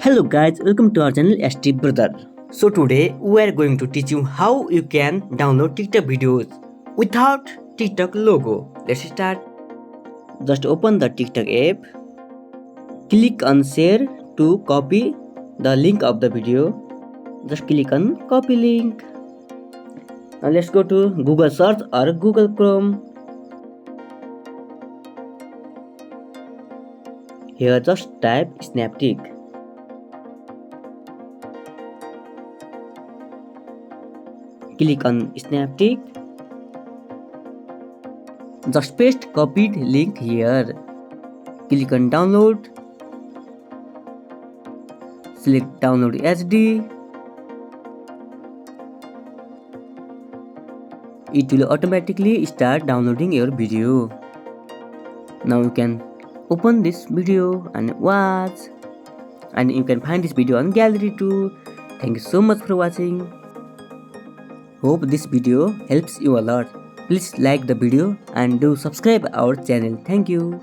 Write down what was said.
Hello guys, welcome to our channel ST Brother. So today we are going to teach you how you can download TikTok videos without TikTok logo. Let's start. Just open the TikTok app. Click on share to copy the link of the video. Just click on copy link. Now let's go to Google search or Google Chrome. Here just type Snaptic. Click on Snaptic. Just paste copied link here. Click on download. Select download HD. It will automatically start downloading your video. Now you can open this video and watch. And you can find this video on gallery too. Thank you so much for watching. Hope this video helps you a lot. Please like the video and do subscribe our channel. Thank you.